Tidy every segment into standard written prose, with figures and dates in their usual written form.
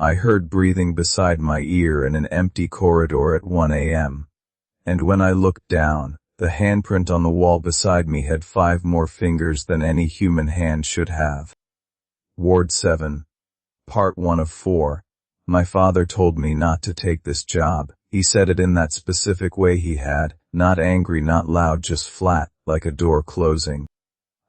I heard breathing beside my ear in an empty corridor at 1 a.m. And when I looked down, the handprint on the wall beside me had 5 more fingers than any human hand should have. Ward 7. Part 1 of 4. My father told me not to take this job. He said it in that specific way he had, not angry, not loud, just flat, like a door closing.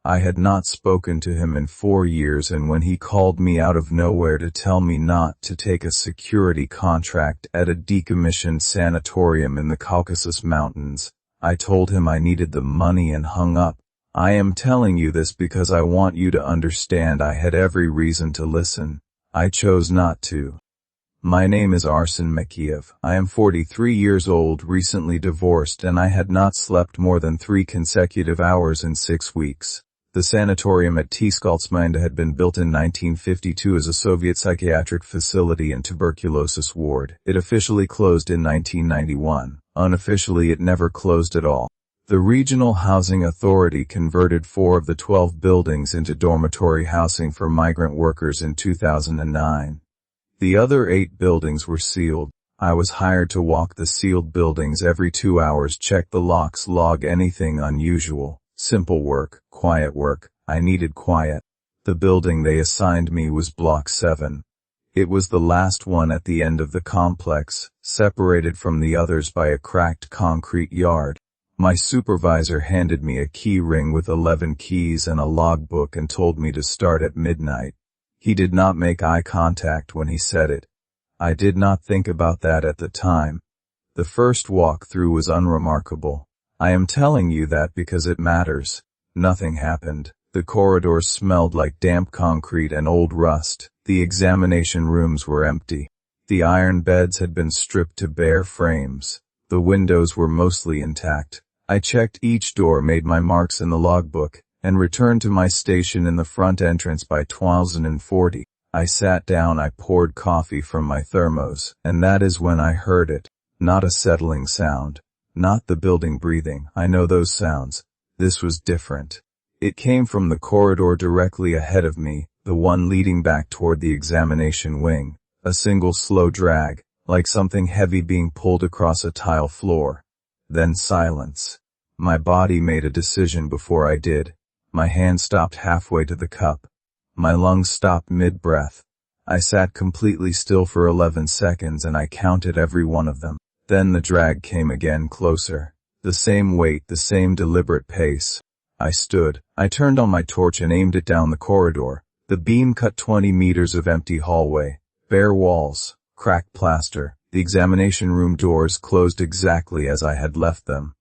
I had not spoken to him in 4 years, and when he called me out of nowhere to tell me not to take a security contract at a decommissioned sanatorium in the Caucasus Mountains, I told him I needed the money and hung up. I am telling you this because I want you to understand I had every reason to listen. I chose not to. My name is Arsen Makiev. I am 43 years old, recently divorced, and I had not slept more than 3 consecutive hours in 6 weeks. The sanatorium at Tskaltsmynda had been built in 1952 as a Soviet psychiatric facility and tuberculosis ward. It officially closed in 1991. Unofficially, it never closed at all. The Regional Housing Authority converted 4 of the 12 buildings into dormitory housing for migrant workers in 2009. The other 8 buildings were sealed. I was hired to walk the sealed buildings every 2 hours, check the locks, log anything unusual. Simple work, quiet work. I needed quiet. The building they assigned me was Block 7. It was the last one at the end of the complex, separated from the others by a cracked concrete yard. My supervisor handed me a key ring with 11 keys and a logbook and told me to start at midnight. He did not make eye contact when he said it. I did not think about that at the time. The first walk through was unremarkable. I am telling you that because it matters. Nothing happened. The corridors smelled like damp concrete and old rust. The examination rooms were empty. The iron beds had been stripped to bare frames. The windows were mostly intact. I checked each door, made my marks in the logbook, and returned to my station in the front entrance by 2040. I sat down, I poured coffee from my thermos, and that is when I heard it. Not a settling sound. Not the building breathing. I know those sounds. This was different. It came from the corridor directly ahead of me, the one leading back toward the examination wing. A single slow drag, like something heavy being pulled across a tile floor. Then silence. My body made a decision before I did. My hand stopped halfway to the cup. My lungs stopped mid-breath. I sat completely still for 11 seconds and I counted every one of them. Then the drag came again, closer. The same weight, the same deliberate pace. I stood. I turned on my torch and aimed it down the corridor. The beam cut 20 meters of empty hallway. Bare walls. Cracked plaster. The examination room doors closed exactly as I had left them.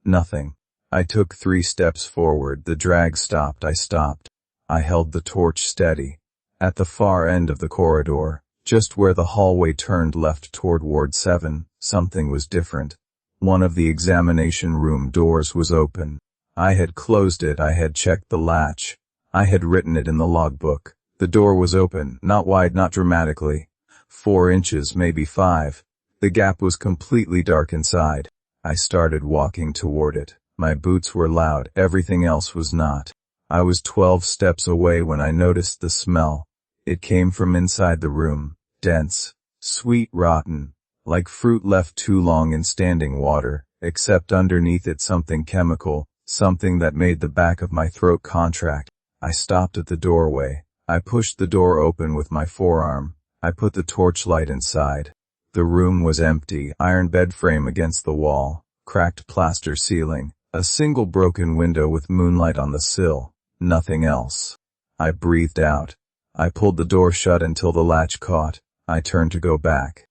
Nothing. I took 3 steps forward. The drag stopped. I stopped. I held the torch steady. At the far end of the corridor, just where the hallway turned left toward Ward 7, something was different. One of the examination room doors was open. I had closed it. I had checked the latch. I had written it in the logbook. The door was open, not wide, not dramatically. 4 inches, maybe 5. The gap was completely dark inside. I started walking toward it. My boots were loud, everything else was not. I was 12 steps away when I noticed the smell. It came from inside the room, dense, sweet, rotten, like fruit left too long in standing water, except underneath it something chemical, something that made the back of my throat contract. I stopped at the doorway. I pushed the door open with my forearm. I put the torchlight inside. The room was empty, iron bed frame against the wall, cracked plaster ceiling, a single broken window with moonlight on the sill, nothing else. I breathed out. I pulled the door shut until the latch caught. I turned to go back.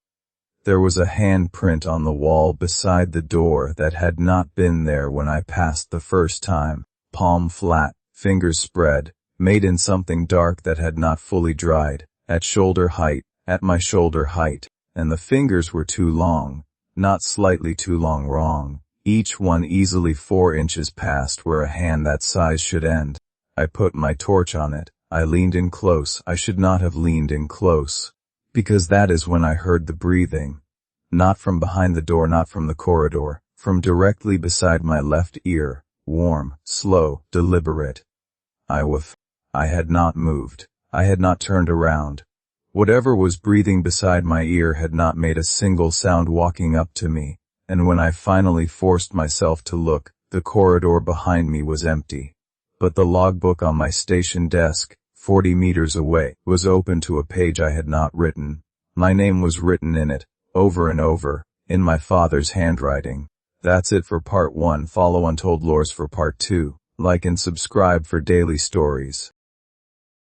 There was a handprint on the wall beside the door that had not been there when I passed the first time. Palm flat, fingers spread, made in something dark that had not fully dried, at shoulder height, at my shoulder height, and the fingers were too long, not slightly too long, wrong. Each one easily 4 inches past where a hand that size should end. I put my torch on it. I leaned in close. I should not have leaned in close. Because that is when I heard the breathing. Not from behind the door, not from the corridor, from directly beside my left ear, warm, slow, deliberate. I had not moved. I had not turned around. Whatever was breathing beside my ear had not made a single sound walking up to me, and when I finally forced myself to look, the corridor behind me was empty. But the logbook on my station desk, 40 meters away, was open to a page I had not written. My name was written in it, over and over, in my father's handwriting. That's it for part 1. Follow Untold Lores for part 2. Like and subscribe for daily stories.